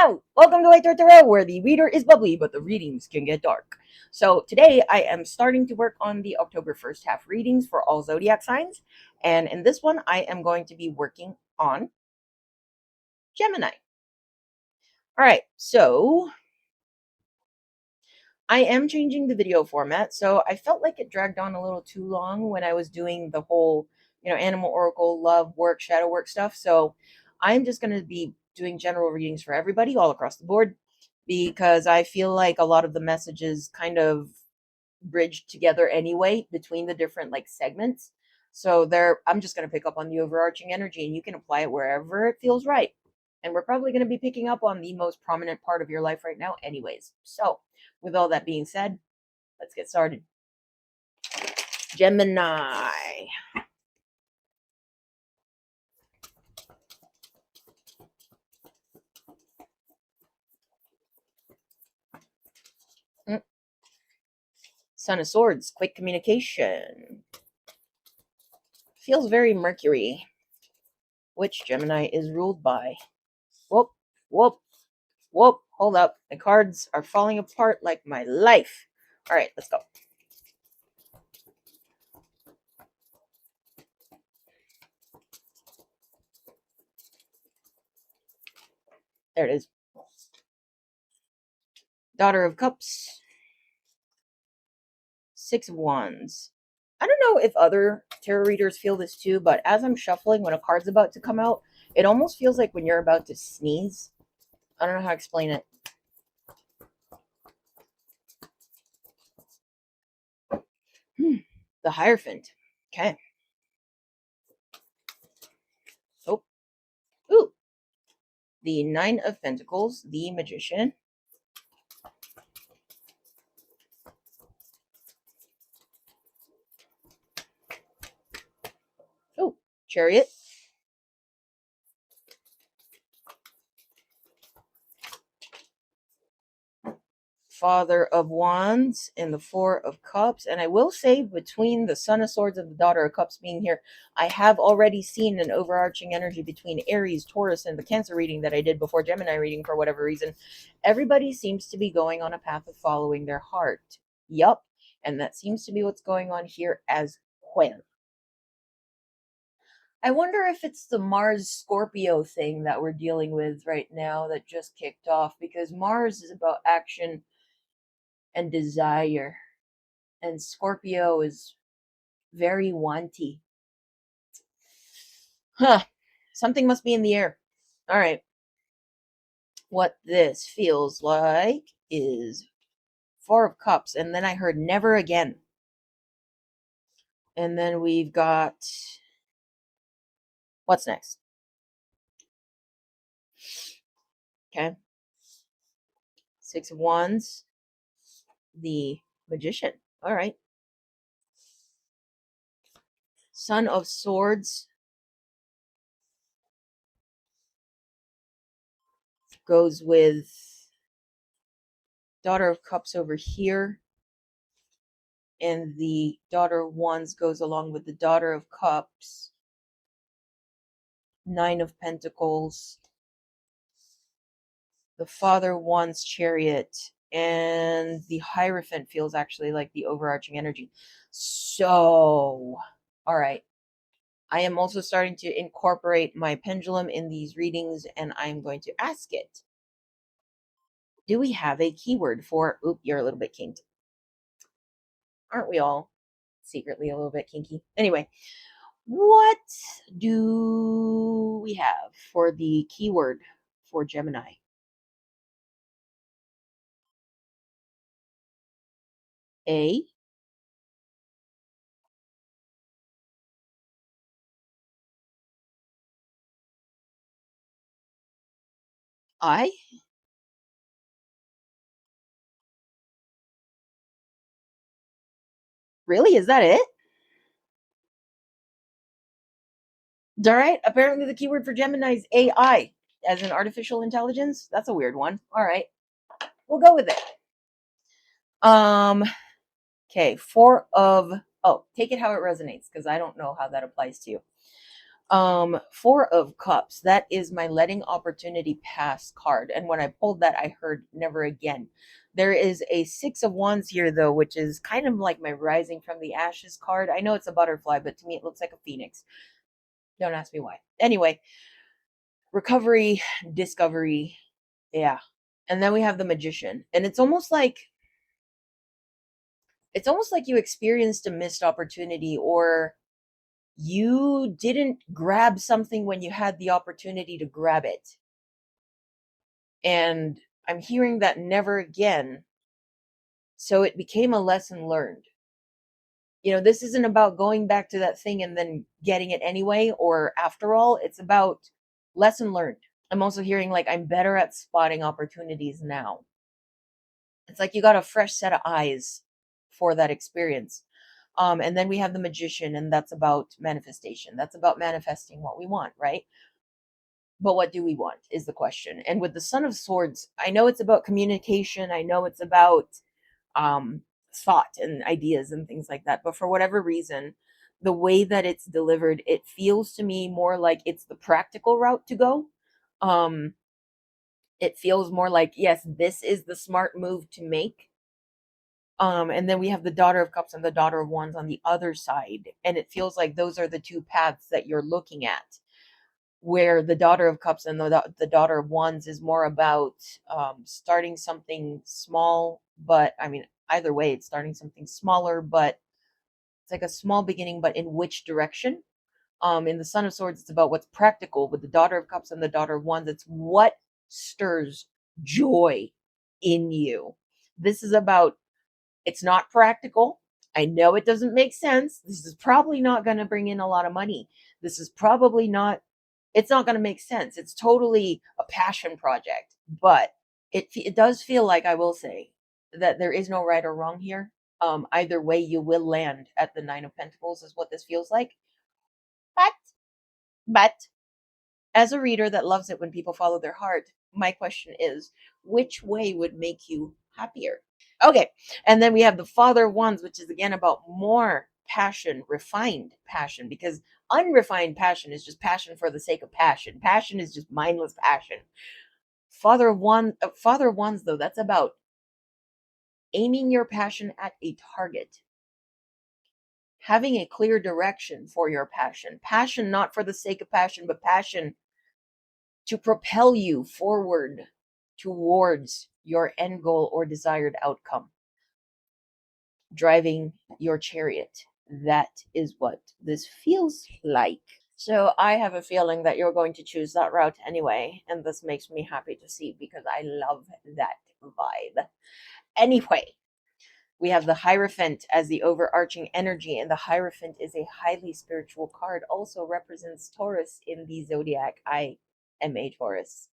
Hello, welcome to Light Tarot, where the reader is bubbly, but the readings can get dark. So today I am starting to work on the October 1st half readings for all zodiac signs. And in this one, I am going to be working on Gemini. All right, so I am changing the video format. So I felt like it dragged on a little too long when I was doing the whole, animal oracle, love work, shadow work stuff. So I'm just going to be doing general readings for everybody all across the board because I feel like a lot of the messages kind of bridged together anyway between the different segments. So I'm just going to pick up on the overarching energy and you can apply it wherever it feels right. And we're probably going to be picking up on the most prominent part of your life right now anyways. So with all that being said, let's get started. Gemini. Son of Swords, quick communication. Feels very Mercury, which Gemini is ruled by. Whoop, whoop, whoop. Hold up. The cards are falling apart like my life. All right, let's go. There it is. Daughter of Cups. Six of Wands. I don't know if other tarot readers feel this too, but as I'm shuffling when a card's about to come out, it almost feels like when you're about to sneeze. I don't know how to explain it. The Hierophant. Okay. Oh. Ooh. The Nine of Pentacles. The Magician. Oh. Chariot. Father of Wands and the Four of Cups. And I will say, between the Son of Swords and the Daughter of Cups being here, I have already seen an overarching energy between Aries, Taurus, and the Cancer reading that I did before Gemini reading for whatever reason. Everybody seems to be going on a path of following their heart. Yup. And that seems to be what's going on here as well. I wonder if it's the Mars Scorpio thing that we're dealing with right now that just kicked off, because Mars is about action and desire, and Scorpio is very wanty. Huh. Something must be in the air. All right. What this feels like is Four of Cups, and then I heard never again. And then we've got, what's next? Okay. Six of Wands, the Magician. All right. Son of Swords goes with Daughter of Cups over here. And the Daughter of Wands goes along with the Daughter of Cups. Nine of Pentacles. The Father of Wands, Chariot. And the Hierophant feels actually like the overarching energy. So, all right. I am also starting to incorporate my pendulum in these readings, and I'm going to ask it, do we have a keyword for, oop, you're a little bit kinked. Aren't we all secretly a little bit kinky? Anyway, what do we have for the keyword for Gemini? A, I, really? Is that it? All right. Apparently the keyword for Gemini is AI, as in artificial intelligence. That's a weird one. All right. We'll go with it. Okay. Take it how it resonates, because I don't know how that applies to you. Four of Cups. That is my letting opportunity pass card. And when I pulled that, I heard never again. There is a Six of Wands here, though, which is kind of like my Rising from the Ashes card. I know it's a butterfly, but to me, it looks like a phoenix. Don't ask me why. Anyway, recovery, discovery. Yeah. And then we have the Magician. And it's almost like you experienced a missed opportunity, or you didn't grab something when you had the opportunity to grab it. And I'm hearing that never again. So it became a lesson learned. This isn't about going back to that thing and then getting it anyway, or after all, it's about lesson learned. I'm also hearing like I'm better at spotting opportunities now. It's like you got a fresh set of eyes for that experience. And then we have the Magician, and that's about manifestation. That's about manifesting what we want, right? But what do we want is the question. And with the Son of Swords, I know it's about communication. I know it's about um, thought and ideas and things like that. But for whatever reason, the way that it's delivered, it feels to me more like it's the practical route to go. Um, it feels more like, yes, this is the smart move to make. And then we have the Daughter of Cups and the Daughter of Wands on the other side. And it feels like those are the two paths that you're looking at, where the Daughter of Cups and the Daughter of Wands is more about starting something small. But I mean, either way, it's starting something smaller, but it's like a small beginning, but in which direction? In the Son of Swords, it's about what's practical. With the Daughter of Cups and the Daughter of Wands, it's what stirs joy in you. This is about, it's not practical. I know it doesn't make sense. This is probably not going to bring in a lot of money. This is probably not, it's not going to make sense. It's totally a passion project, but it does feel like, I will say, that there is no right or wrong here. Either way, you will land at the Nine of Pentacles, is what this feels like. But, but as a reader that loves it when people follow their heart, my question is, which way would make you happier? Okay. And then we have the Father of Wands, which is again about more passion, refined passion, because unrefined passion is just passion for the sake of passion. Passion is just mindless passion. Father of Wands, though, that's about aiming your passion at a target, having a clear direction for your passion. Passion not for the sake of passion, but passion to propel you forward towards your end goal or desired outcome. Driving your chariot. That is what this feels like. So I have a feeling that you're going to choose that route anyway, and this makes me happy to see because I love that vibe. Anyway, we have the Hierophant as the overarching energy, and the Hierophant is a highly spiritual card, also represents Taurus in the zodiac. I am a Taurus.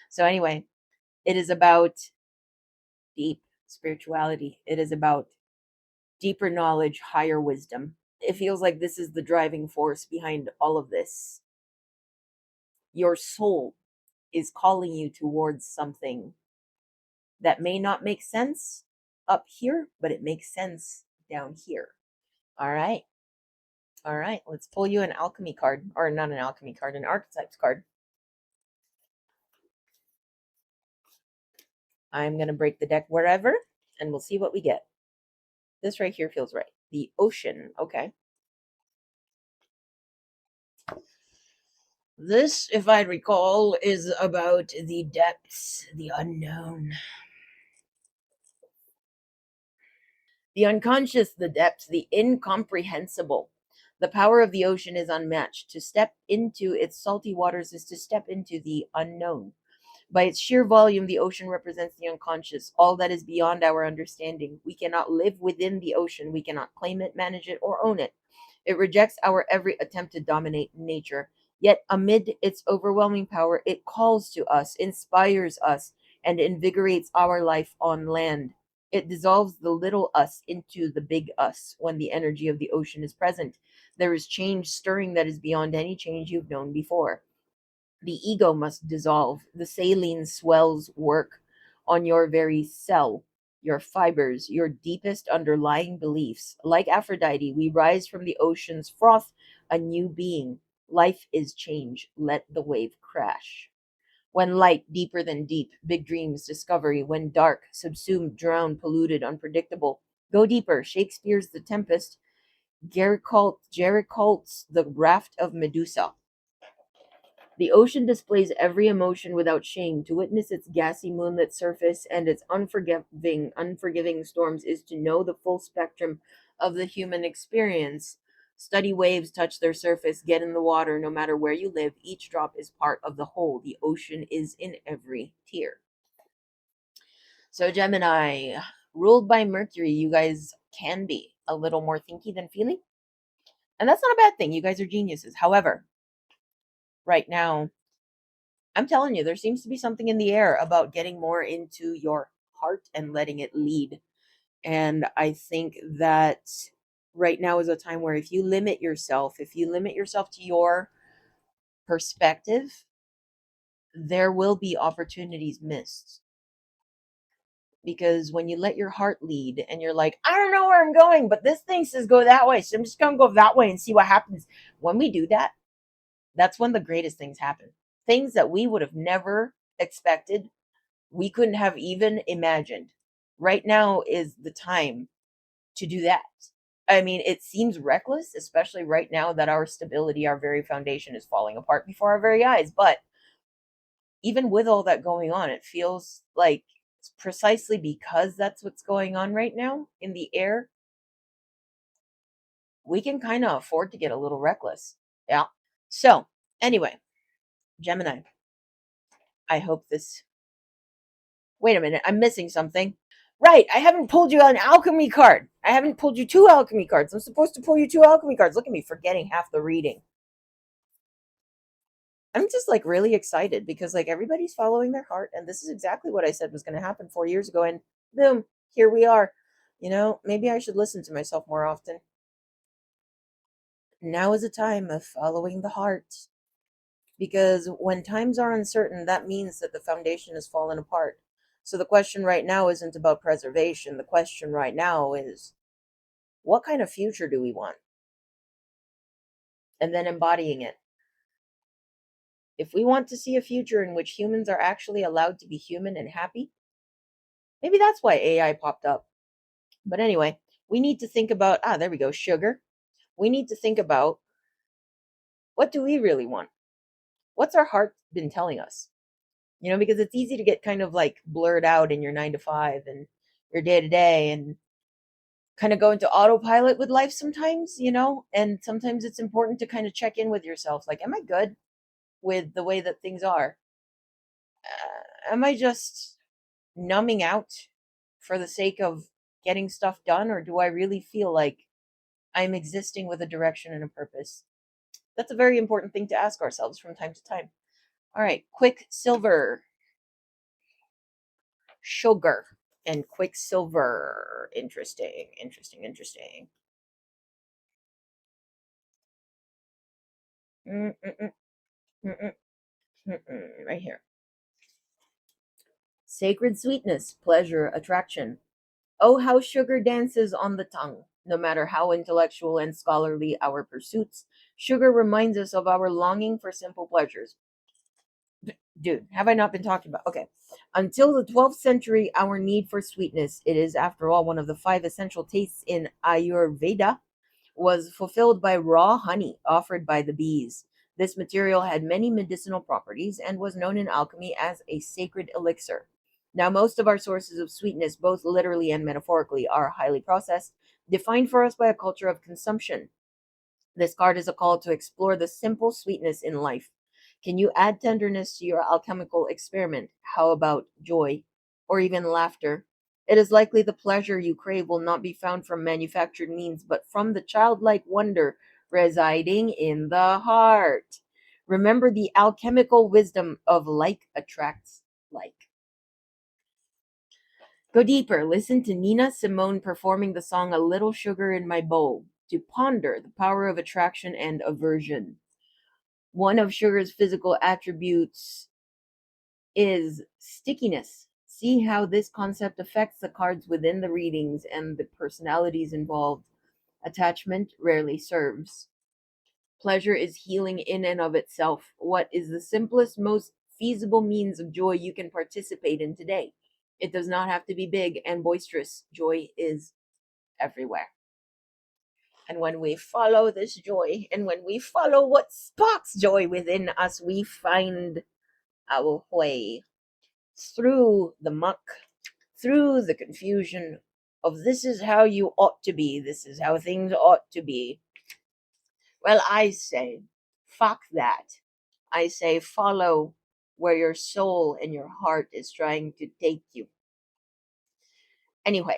So anyway, it is about deep spirituality. It is about deeper knowledge, higher wisdom. It feels like this is the driving force behind all of this. Your soul is calling you towards something that may not make sense up here, but it makes sense down here. All right. All right. Let's pull you an alchemy card, or not an alchemy card, an archetypes card. I'm going to break the deck wherever, and we'll see what we get. This right here feels right. The ocean. Okay. This, if I recall, is about the depths, the unknown. The unconscious, the depths, the incomprehensible. The power of the ocean is unmatched. To step into its salty waters is to step into the unknown. By its sheer volume, the ocean represents the unconscious, all that is beyond our understanding. We cannot live within the ocean. We cannot claim it, manage it, or own it. It rejects our every attempt to dominate nature. Yet, amid its overwhelming power, it calls to us, inspires us, and invigorates our life on land. It dissolves the little us into the big us when the energy of the ocean is present. There is change stirring that is beyond any change you've known before. The ego must dissolve. The saline swells work on your very cell, your fibers, your deepest underlying beliefs. Like Aphrodite, we rise from the ocean's froth, a new being. Life is change. Let the wave crash. When light, deeper than deep, big dreams, discovery. When dark, subsumed, drowned, polluted, unpredictable. Go deeper. Shakespeare's The Tempest. Gericault's The Raft of Medusa. The ocean displays every emotion without shame. To witness its gassy moonlit surface and its unforgiving storms is to know the full spectrum of the human experience. Study waves, touch their surface, get in the water. No matter where you live, each drop is part of the whole. The ocean is in every tear. So, Gemini, ruled by Mercury, you guys can be a little more thinky than feely. And that's not a bad thing. You guys are geniuses. However, right now, I'm telling you, there seems to be something in the air about getting more into your heart and letting it lead. And I think that right now is a time where if you limit yourself, to your perspective, there will be opportunities missed. Because when you let your heart lead and you're like, I don't know where I'm going, but this thing says go that way. So I'm just going to go that way and see what happens. When we do that, that's when the greatest things happen. Things that we would have never expected, we couldn't have even imagined. Right now is the time to do that. I mean, it seems reckless, especially right now that our stability, our very foundation is falling apart before our very eyes. But even with all that going on, it feels like it's precisely because that's what's going on right now in the air, we can kind of afford to get a little reckless. Yeah. So, anyway, Gemini, I hope this. Wait a minute, I'm missing something. Right, I haven't pulled you an alchemy card. I haven't pulled you two alchemy cards. I'm supposed to pull you two alchemy cards. Look at me forgetting half the reading. I'm just like really excited because like everybody's following their heart, and this is exactly what I said was going to happen 4 years ago, and boom, here we are. Maybe I should listen to myself more often. Now is a time of following the heart, because when times are uncertain, that means that the foundation has fallen apart. So the question right now isn't about preservation. The question right now is, what kind of future do we want? And then embodying it. If we want to see a future in which humans are actually allowed to be human and happy, maybe that's why AI popped up. But anyway, we need to think about, there we go, sugar. We need to think about, what do we really want? What's our heart been telling us? Because it's easy to get kind of like blurred out in your 9 to 5 and your day to day and kind of go into autopilot with life sometimes, and sometimes it's important to kind of check in with yourself. Like, am I good with the way that things are? Am I just numbing out for the sake of getting stuff done, or do I really feel like I'm existing with a direction and a purpose? That's a very important thing to ask ourselves from time to time. All right, Quicksilver, sugar, and Quicksilver. Interesting, interesting, interesting. Mm-mm-mm, mm-mm, mm-mm, right here. Sacred sweetness, pleasure, attraction. Oh, how sugar dances on the tongue. No matter how intellectual and scholarly our pursuits, sugar reminds us of our longing for simple pleasures. Dude, have I not been talking about? Okay. Until the 12th century, our need for sweetness, it is after all one of the 5 essential tastes in Ayurveda, was fulfilled by raw honey offered by the bees. This material had many medicinal properties and was known in alchemy as a sacred elixir. Now, most of our sources of sweetness, both literally and metaphorically, are highly processed, defined for us by a culture of consumption. This card is a call to explore the simple sweetness in life. Can you add tenderness to your alchemical experiment? How about joy or even laughter? It is likely the pleasure you crave will not be found from manufactured means, but from the childlike wonder residing in the heart. Remember the alchemical wisdom of like attracts like. Go deeper. Listen to Nina Simone performing the song A Little Sugar in My Bowl to ponder the power of attraction and aversion. One of sugar's physical attributes is stickiness. See how this concept affects the cards within the readings and the personalities involved. Attachment rarely serves. Pleasure is healing in and of itself. What is the simplest, most feasible means of joy you can participate in today? It does not have to be big and boisterous. Joy is everywhere. And when we follow this joy, and when we follow what sparks joy within us, we find our way through the muck, through the confusion of this is how you ought to be, this is how things ought to be. Well, I say, fuck that. I say, follow where your soul and your heart is trying to take you. Anyway,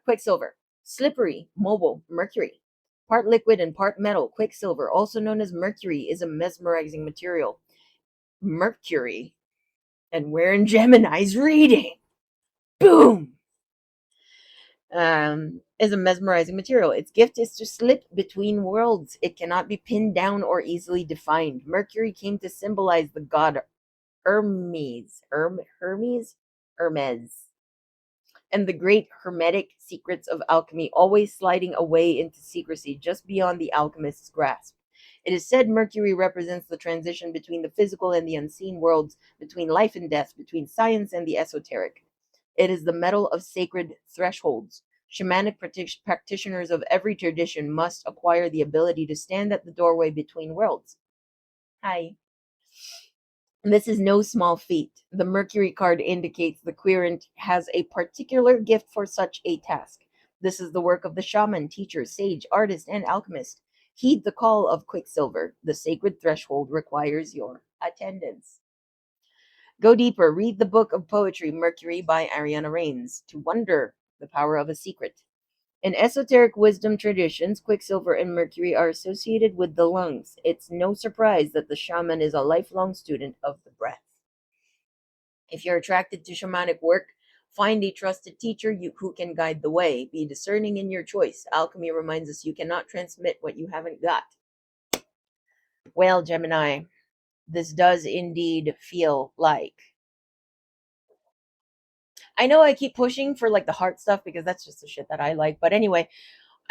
Quicksilver, slippery, mobile, mercury. Part liquid and part metal, quicksilver, also known as mercury, is a mesmerizing material. Mercury, and we're in Gemini's reading. Boom! Is a mesmerizing material. Its gift is to slip between worlds. It cannot be pinned down or easily defined. Mercury came to symbolize the god Hermes, and the great hermetic secrets of alchemy, always sliding away into secrecy just beyond the alchemist's grasp. It is said Mercury represents the transition between the physical and the unseen worlds, between life and death, between science and the esoteric. It is the metal of sacred thresholds. Shamanic practitioners of every tradition must acquire the ability to stand at the doorway between worlds. Hi. This is no small feat. The Mercury card indicates the querent has a particular gift for such a task. This is the work of the shaman, teacher, sage, artist, and alchemist. Heed the call of Quicksilver. The sacred threshold requires your attendance. Go deeper. Read the book of poetry, Mercury, by Ariana Reigns, to wonder the power of a secret. In esoteric wisdom traditions, Quicksilver and Mercury are associated with the lungs. It's no surprise that the shaman is a lifelong student of the breath. If you're attracted to shamanic work, find a trusted teacher who can guide the way. Be discerning in your choice. Alchemy reminds us you cannot transmit what you haven't got. Well, Gemini, this does indeed feel like. I know I keep pushing for like the heart stuff because that's just the shit that I like. But anyway,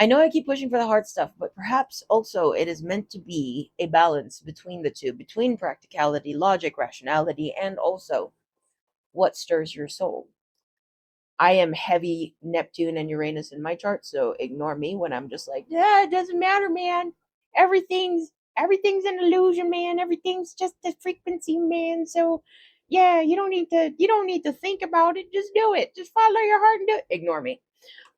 I know I keep pushing for the hard stuff, but perhaps also it is meant to be a balance between the two, between practicality, logic, rationality, and also what stirs your soul. I am heavy Neptune and Uranus in my chart, so ignore me when I'm just like, yeah, it doesn't matter, man. Everything's an illusion, man. Everything's just a frequency, man. So yeah, you don't need to think about it. Just do it. Just follow your heart and do it. Ignore me.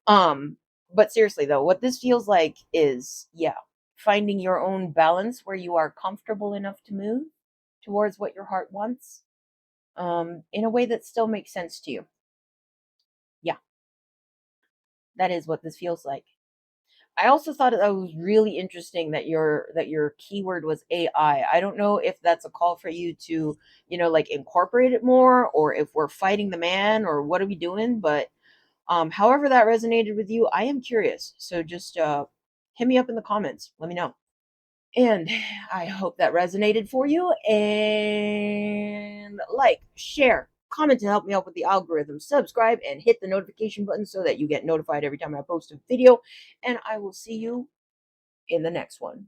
But seriously though, what this feels like is, yeah, finding your own balance where you are comfortable enough to move towards what your heart wants, in a way that still makes sense to you. Yeah, that is what this feels like. I also thought that was really interesting that your keyword was AI. I don't know if that's a call for you to, like incorporate it more, or if we're fighting the man, or what are we doing, but however that resonated with you, I am curious. So just hit me up in the comments. Let me know. And I hope that resonated for you. And like, share, comment to help me out with the algorithm. Subscribe and hit the notification button so that you get notified every time I post a video. And I will see you in the next one.